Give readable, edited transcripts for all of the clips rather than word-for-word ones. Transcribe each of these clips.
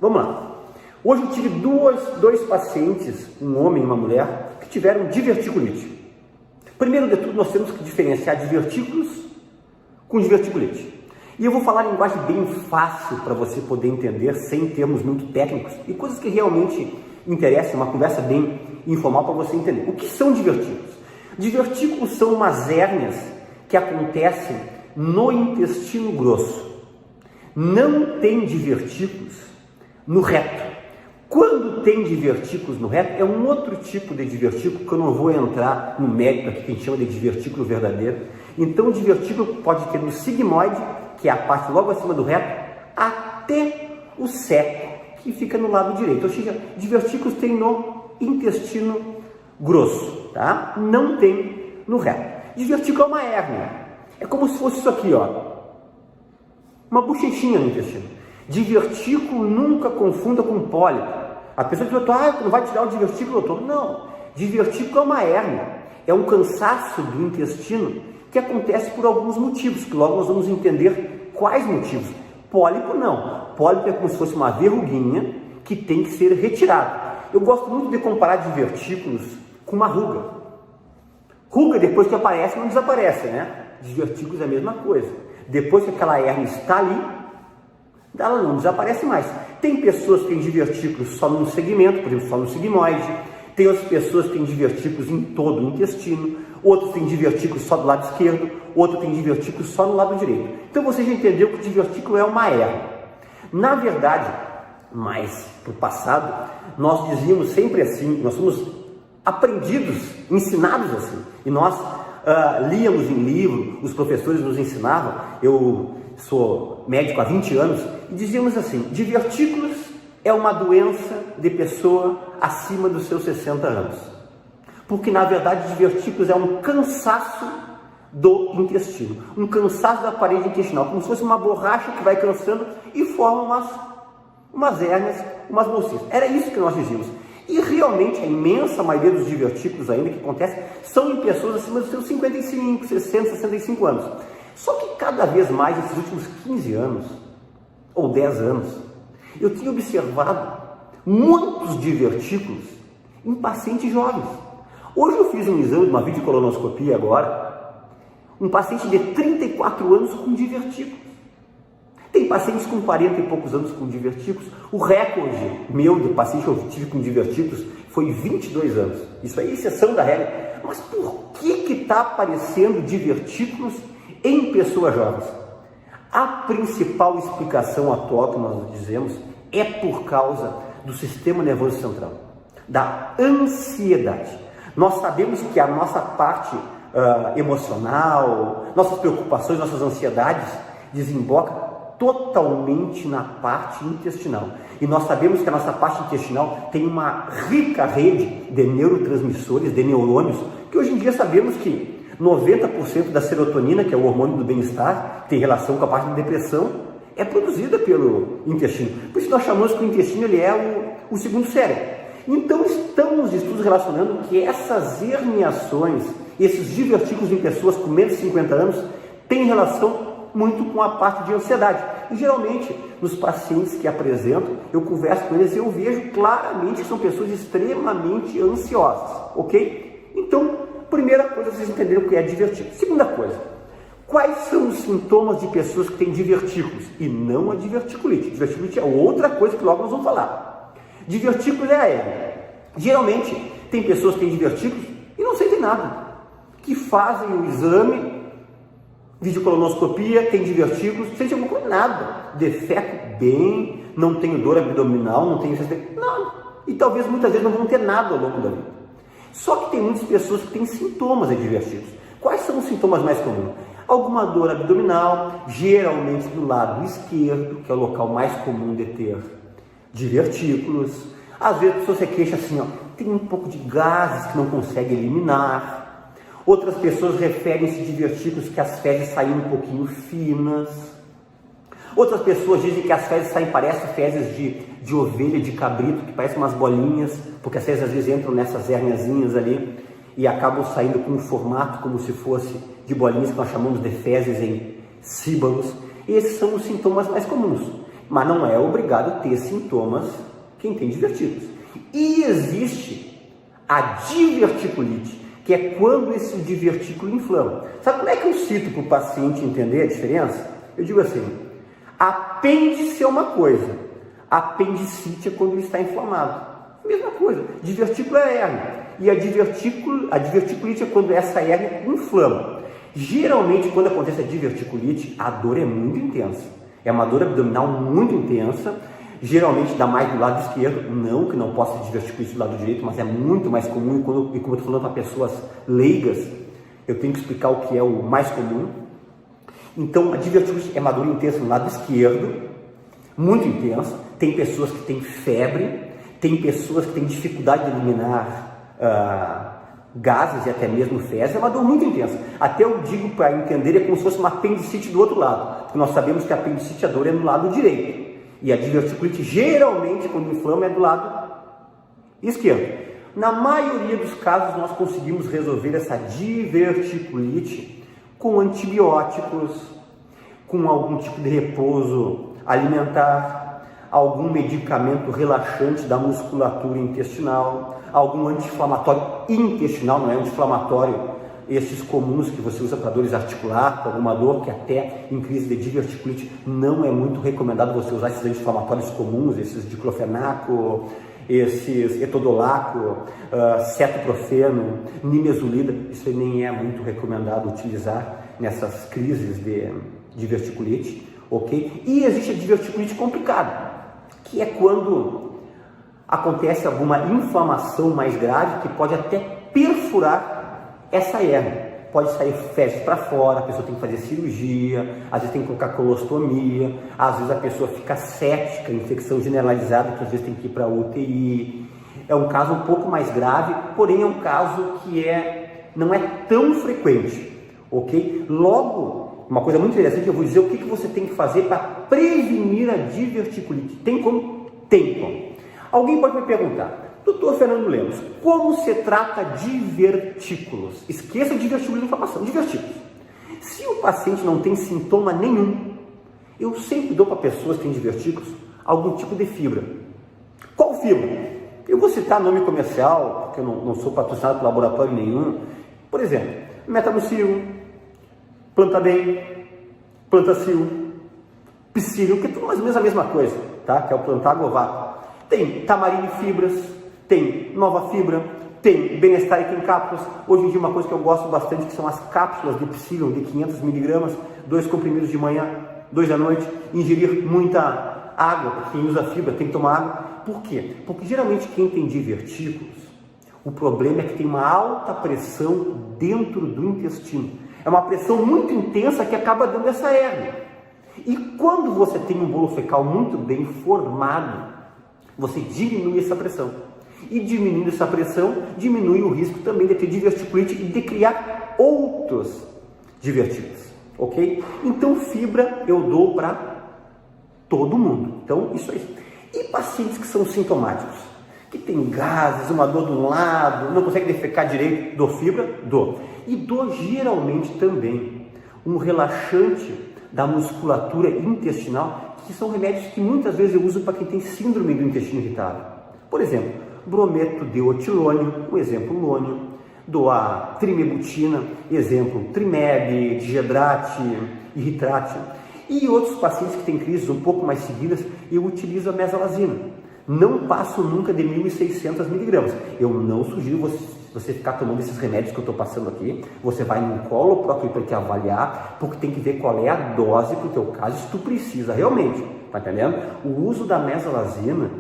Vamos lá. Hoje eu tive dois pacientes, um homem e uma mulher, que tiveram diverticulite. Primeiro de tudo, nós temos que diferenciar divertículos com diverticulite. E eu vou falar em linguagem bem fácil para você poder entender, sem termos muito técnicos, e coisas que realmente interessam, uma conversa bem informal para você entender. O que são divertículos? Divertículos são umas hérnias que acontecem no intestino grosso. Não tem divertículos no reto. Quando tem divertículos no reto, é um outro tipo de divertículo que eu não vou entrar no mérito aqui, que a gente chama de divertículo verdadeiro. Então, o divertículo pode ter no sigmoide, que é a parte logo acima do reto, até o seco, que fica no lado direito. Ou seja, divertículos tem no intestino grosso, tá? Não tem no reto. Divertículo é uma hérnia. É como se fosse isso aqui, ó. Uma bochechinha no intestino. Divertículo nunca confunda com pólipo. A pessoa diz, não vai tirar o divertículo todo. Não, divertículo é uma hérnia. É um cansaço do intestino que acontece por alguns motivos, que logo nós vamos entender quais motivos. Pólipo não. Pólipo é como se fosse uma verruguinha que tem que ser retirada. Eu gosto muito de comparar divertículos com uma ruga. Ruga, depois que aparece, não desaparece, né? Divertículos é a mesma coisa. Depois que aquela hérnia está ali, ela não desaparece mais. Tem pessoas que têm divertículos só num segmento, por exemplo, só no sigmoide. Tem outras pessoas que têm divertículos em todo o intestino. Outros têm divertículos só do lado esquerdo. Outro tem divertículos só no lado direito. Então você já entendeu que o divertículo é uma hérnia. Na verdade, mais para o passado, nós dizíamos sempre assim, nós somos aprendidos, ensinados assim. E nós líamos em livro, os professores nos ensinavam. Eu sou médico há 20 anos e dizíamos assim: divertículos é uma doença de pessoa acima dos seus 60 anos. Porque na verdade divertículos é um cansaço do intestino, um cansaço da parede intestinal, como se fosse uma borracha que vai cansando e forma umas hérnias, umas bolsinhas. Era isso que nós dizíamos. E realmente a imensa maioria dos divertículos ainda que acontece são em pessoas acima dos seus 55, 60, 65 anos. Só que cada vez mais, nesses últimos 15 anos, ou 10 anos, eu tinha observado muitos divertículos em pacientes jovens. Hoje eu fiz um exame de uma videocolonoscopia agora, um paciente de 34 anos com divertículos. Tem pacientes com 40 e poucos anos com divertículos. O recorde meu de paciente que eu tive com divertículos foi 22 anos. Isso é exceção da regra. Mas por que está aparecendo divertículos em pessoas jovens? A principal explicação atual que nós dizemos é por causa do sistema nervoso central, da ansiedade. Nós sabemos que a nossa parte emocional, nossas preocupações, nossas ansiedades desemboca totalmente na parte intestinal. E nós sabemos que a nossa parte intestinal tem uma rica rede de neurotransmissores, de neurônios, que hoje em dia sabemos que 90% da serotonina, que é o hormônio do bem-estar, que tem relação com a parte da depressão, é produzida pelo intestino. Por isso nós chamamos que o intestino ele é o segundo cérebro. Então estão os estudos relacionando que essas herniações, esses divertículos em pessoas com menos de 50 anos, têm relação muito com a parte de ansiedade. E geralmente, nos pacientes que apresentam, eu converso com eles e eu vejo claramente que são pessoas extremamente ansiosas, ok? Então, primeira coisa, vocês entenderam o que é divertículo. Segunda coisa, quais são os sintomas de pessoas que têm divertículos? E não a diverticulite. Diverticulite é outra coisa que logo nós vamos falar. Divertículo é a hérnia. Geralmente, tem pessoas que têm divertículos e não sentem nada, que fazem o exame, videocolonoscopia, tem divertículos, sente alguma coisa? Nada. Defeco bem, não tenho dor abdominal, não tenho nada. E talvez muitas vezes não vão ter nada ao longo da vida. Só que tem muitas pessoas que têm sintomas de divertículos. Quais são os sintomas mais comuns? Alguma dor abdominal, geralmente do lado esquerdo, que é o local mais comum de ter divertículos. Às vezes a pessoa se queixa assim, tem um pouco de gases que não consegue eliminar. Outras pessoas referem-se a divertículos que as fezes saem um pouquinho finas. Outras pessoas dizem que as fezes saem, parecem fezes de ovelha, de cabrito, que parecem umas bolinhas, porque as fezes às vezes entram nessas hérniazinhas ali e acabam saindo com um formato como se fosse de bolinhas, que nós chamamos de fezes em síbalos. Esses são os sintomas mais comuns. mas não é obrigado a ter sintomas quem tem divertículos. E existe a diverticulite, que é quando esse divertículo inflama. Sabe como é que eu cito para o paciente entender a diferença? Eu digo assim, apêndice é uma coisa, apendicite é quando ele está inflamado. Mesma coisa, divertículo é hérnia, e a diverticulite é quando essa hérnia inflama. Geralmente, quando acontece a diverticulite, a dor é muito intensa. É uma dor abdominal muito intensa, geralmente dá mais do lado esquerdo, não que não possa ter diverticulite do lado direito, mas é muito mais comum, e como eu estou falando para pessoas leigas, eu tenho que explicar o que é o mais comum. Então, a diverticulite é uma dor intensa no lado esquerdo, muito intensa. Tem pessoas que têm febre, tem pessoas que têm dificuldade de eliminar gases e até mesmo fezes. É uma dor muito intensa. Até eu digo para entender, é como se fosse uma apendicite do outro lado, porque nós sabemos que a apendicite, a dor é no lado direito, e a diverticulite geralmente, quando inflama, é do lado esquerdo. Na maioria dos casos, nós conseguimos resolver essa diverticulite com antibióticos, com algum tipo de repouso alimentar, algum medicamento relaxante da musculatura intestinal, algum anti-inflamatório intestinal, não é anti-inflamatório esses comuns que você usa para dores articulares, para alguma dor que até em crise de diverticulite não é muito recomendado você usar esses anti-inflamatórios comuns, esses diclofenaco, esses etodolaco, cetoprofeno, nimesulida. Isso nem é muito recomendado utilizar nessas crises de diverticulite, ok? E existe a diverticulite complicada, que é quando acontece alguma inflamação mais grave que pode até perfurar essa hérnia. Pode sair fezes para fora, a pessoa tem que fazer cirurgia, às vezes tem que colocar colostomia, às vezes a pessoa fica séptica, infecção generalizada, que às vezes tem que ir para UTI. É um caso um pouco mais grave, porém é um caso que não é tão frequente, ok? Logo, uma coisa muito interessante, eu vou dizer o que você tem que fazer para prevenir a diverticulite. Tem como? Tem como. Alguém pode me perguntar, Doutor Fernando Lemos, como se trata divertículos? Esqueça divertículo de inflamação, divertículos. Se o paciente não tem sintoma nenhum, eu sempre dou para pessoas que têm divertículos algum tipo de fibra. Qual fibra? Eu vou citar nome comercial, porque eu não sou patrocinado por laboratório nenhum. Por exemplo, Metamucil, Plantabem, Plantacil, Psyllium, que é tudo mais ou menos a mesma coisa, tá? Que é o Plantagovato. Tem Tamarine Fibras, tem Nova Fibra, tem Benestar em cápsulas. Hoje em dia uma coisa que eu gosto bastante, que são as cápsulas de Psyllium de 500 mg, 2 comprimidos de manhã, 2 à noite. Ingerir muita água, porque quem usa fibra tem que tomar água. Por quê? Porque geralmente quem tem divertículos, o problema é que tem uma alta pressão dentro do intestino. É uma pressão muito intensa que acaba dando essa hérnia. E quando você tem um bolo fecal muito bem formado, você diminui essa pressão. E diminuindo essa pressão, diminui o risco também de ter diverticulite e de criar outros divertículos, ok? Então, fibra eu dou para todo mundo. Então, isso aí. E pacientes que são sintomáticos, que tem gases, uma dor de um lado, não consegue defecar direito, dou fibra? Dou. E dou geralmente também um relaxante da musculatura intestinal, que são remédios que muitas vezes eu uso para quem tem síndrome do intestino irritável. Por exemplo, brometo de otilônio, um exemplo lônio, dou a trimebutina, exemplo Trimeb, Digedrate, Irritrate. E outros pacientes que têm crises um pouco mais seguidas, eu utilizo a mesalazina. Não passo nunca de 1.600 mg. Eu não sugiro você ficar tomando esses remédios que eu estou passando aqui. Você vai num colo próprio para te avaliar, porque tem que ver qual é a dose para o teu caso, se tu precisa realmente. Tá entendendo? O uso da mesalazina,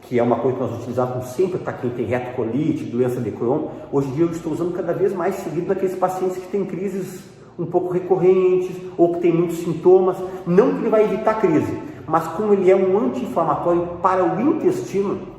que é uma coisa que nós utilizamos sempre para quem tem retocolite, doença de Crohn, hoje em dia eu estou usando cada vez mais seguido naqueles pacientes que têm crises um pouco recorrentes ou que têm muitos sintomas. Não que ele vai evitar a crise, mas como ele é um anti-inflamatório para o intestino,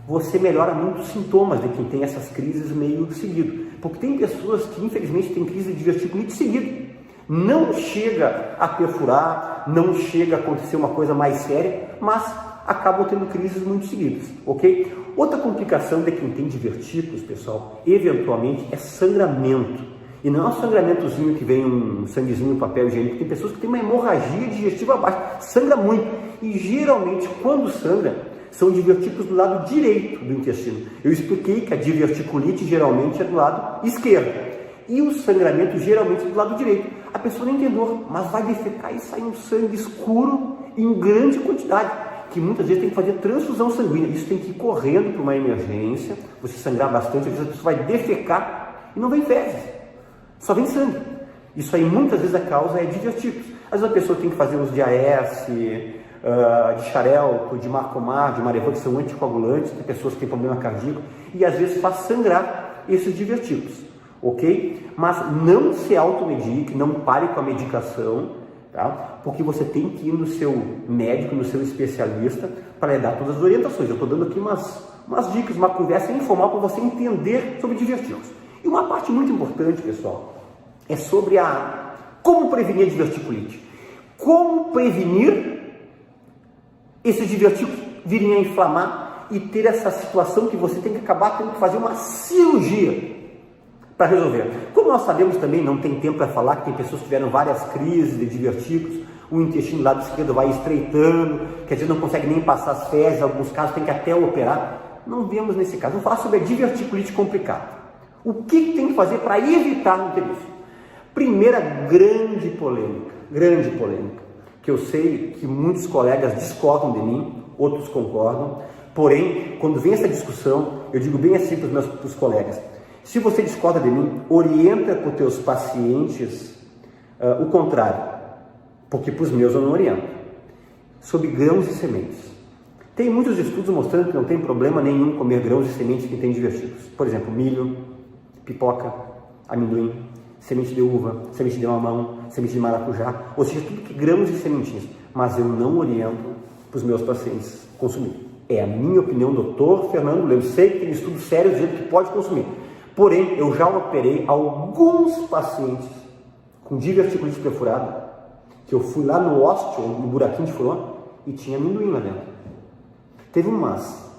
você melhora muito os sintomas de quem tem essas crises meio seguido. Porque tem pessoas que infelizmente têm crise de diverticulite seguido. Não chega a perfurar, não chega a acontecer uma coisa mais séria, mas acabam tendo crises muito seguidas, ok? Outra complicação de quem tem divertículos, pessoal, eventualmente é sangramento. E não é um sangramentozinho que vem um sanguezinho no papel higiênico. Tem pessoas que têm uma hemorragia digestiva baixa, sangra muito. E geralmente, quando sangra, são divertículos do lado direito do intestino. Eu expliquei que a diverticulite geralmente é do lado esquerdo. E o sangramento geralmente é do lado direito. A pessoa nem tem dor, mas vai defecar e sai um sangue escuro em grande quantidade, que muitas vezes tem que fazer transfusão sanguínea. Isso tem que ir correndo para uma emergência, você sangrar bastante, às vezes a pessoa vai defecar e não vem fezes, só vem sangue. Isso aí muitas vezes a causa é divertículos. Às vezes a pessoa tem que fazer uns de AS, de xarelto, de Marcomar, de Marevô, que são anticoagulantes, tem pessoas que têm problema cardíaco, e às vezes faz sangrar esses divertículos, ok? Mas não se automedique, não pare com a medicação, tá? Porque você tem que ir no seu médico, no seu especialista, para lhe dar todas as orientações. Eu estou dando aqui umas dicas, uma conversa informal para você entender sobre divertículos. E uma parte muito importante, pessoal, é sobre como prevenir a diverticulite. Como prevenir esses divertículos virem a inflamar e ter essa situação que você tem que acabar tendo que fazer uma cirurgia para resolver. Como nós sabemos também, não tem tempo para falar, que tem pessoas que tiveram várias crises de divertículos, o intestino do lado esquerdo vai estreitando, quer dizer, não consegue nem passar as fezes, em alguns casos tem que até operar. Não vemos nesse caso. Vamos falar sobre a diverticulite complicada. O que tem que fazer para evitar não ter isso? Primeira grande polêmica, que eu sei que muitos colegas discordam de mim, outros concordam, porém, quando vem essa discussão, eu digo bem assim para os meus colegas: se você discorda de mim, orienta para os teus pacientes o contrário, porque para os meus eu não oriento, sobre grãos e sementes. Tem muitos estudos mostrando que não tem problema nenhum comer grãos e sementes que têm divertículos. Por exemplo, milho, pipoca, amendoim, semente de uva, semente de mamão, semente de maracujá, ou seja, tudo que grãos e sementinhas. Mas eu não oriento para os meus pacientes consumir. É a minha opinião, doutor Fernando Lemos. Sei que tem estudos sérios dizendo que pode consumir. Porém, eu já operei alguns pacientes com diverticulite perfurada, que eu fui lá no ósteo, no buraquinho de furão, e tinha amendoim lá dentro. Teve uns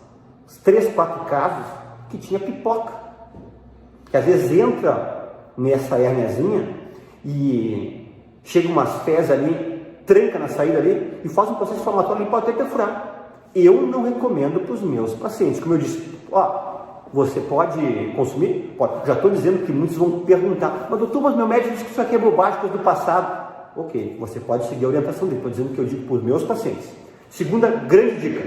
3, 4 casos que tinha pipoca, que às vezes entra nessa hérniazinha e chega umas fezes ali, tranca na saída ali e faz um processo inflamatório e pode até perfurar. Eu não recomendo para os meus pacientes. Como eu disse, você pode consumir? Pode. Já estou dizendo que muitos vão perguntar: mas doutor, mas meu médico disse que isso aqui é bobagem, coisa do passado. Ok, você pode seguir a orientação dele. Estou dizendo que eu digo para os meus pacientes. Segunda grande dica: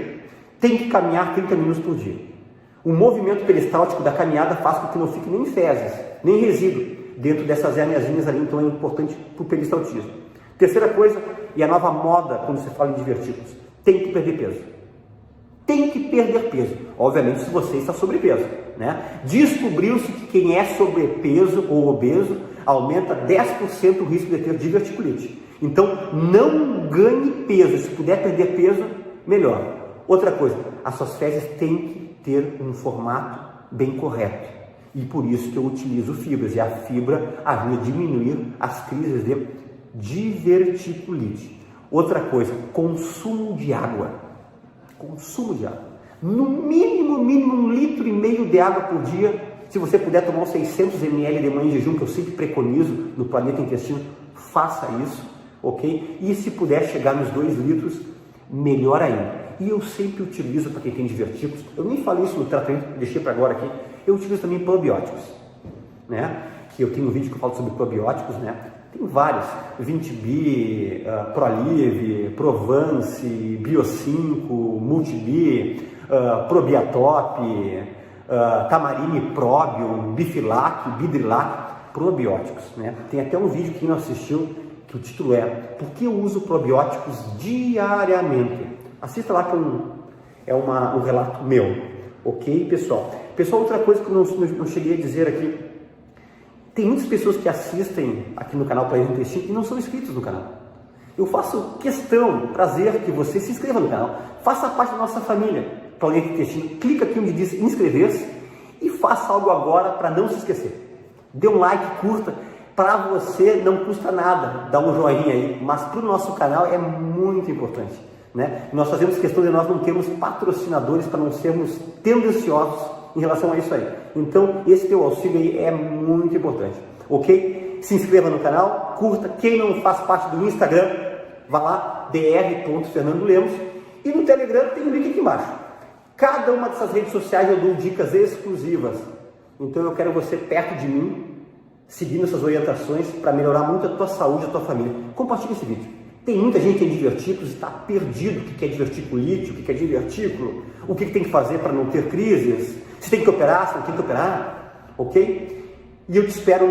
tem que caminhar 30 minutos por dia. O movimento peristáltico da caminhada faz com que não fique nem fezes, nem resíduo dentro dessas hérniazinhas ali, então é importante para o peristaltismo. Terceira coisa, e a nova moda quando se fala em divertículos: tem que perder peso. Tem que perder peso. Obviamente, se você está sobrepeso, né? Descobriu-se que quem é sobrepeso ou obeso aumenta 10% o risco de ter diverticulite. Então, não ganhe peso. Se puder perder peso, melhor. Outra coisa, as suas fezes têm que ter um formato bem correto. E por isso que eu utilizo fibras. E a fibra ajuda a diminuir as crises de diverticulite. Outra coisa, consumo de água. Consumo de água. No mínimo 1,5 litro de água por dia. Se você puder tomar uns 600 ml de manhã em jejum, que eu sempre preconizo no Planeta Intestino, faça isso, ok? E se puder chegar nos 2 litros, melhor ainda. E eu sempre utilizo, para quem tem divertículos, eu nem falei isso no tratamento, deixei para agora aqui, eu utilizo também probióticos, né? Que eu tenho um vídeo que eu falo sobre probióticos, né? Tem vários, 20B, Prolive, Provance, Bio5, Multibi, Probiatop, Tamarine Probium, Bifilac, Bidrilac, probióticos, né? Tem até um vídeo que não assistiu, que o título é "Por que eu uso probióticos diariamente?". Assista lá, que é um relato meu, ok, pessoal? Pessoal, outra coisa que eu não cheguei a dizer aqui: tem muitas pessoas que assistem aqui no canal Planeta Intestino e não são inscritos no canal. Eu faço questão, prazer, que você se inscreva no canal, faça parte da nossa família Planeta Intestino. Clica aqui onde diz inscrever-se e faça algo agora para não se esquecer. Dê um like, curta. Para você não custa nada dar um joinha aí, mas para o nosso canal é muito importante, né? Nós fazemos questão de nós não termos patrocinadores para não sermos tendenciosos em relação a isso aí. Então, esse teu auxílio aí é muito importante, ok? Se inscreva no canal, curta. Quem não faz parte do Instagram, Vá lá, dr. Lemos, e no Telegram tem o link aqui embaixo. Cada uma dessas redes sociais eu dou dicas exclusivas. Então eu quero você perto de mim, seguindo essas orientações para melhorar muito a tua saúde e a tua família. Compartilhe esse vídeo. Tem muita gente que tem divertículos e está perdido o que é diverticulite, o que é divertículo, o que tem que fazer para não ter crises, se tem que operar, se não tem que operar, ok? E eu te espero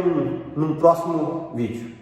num próximo vídeo.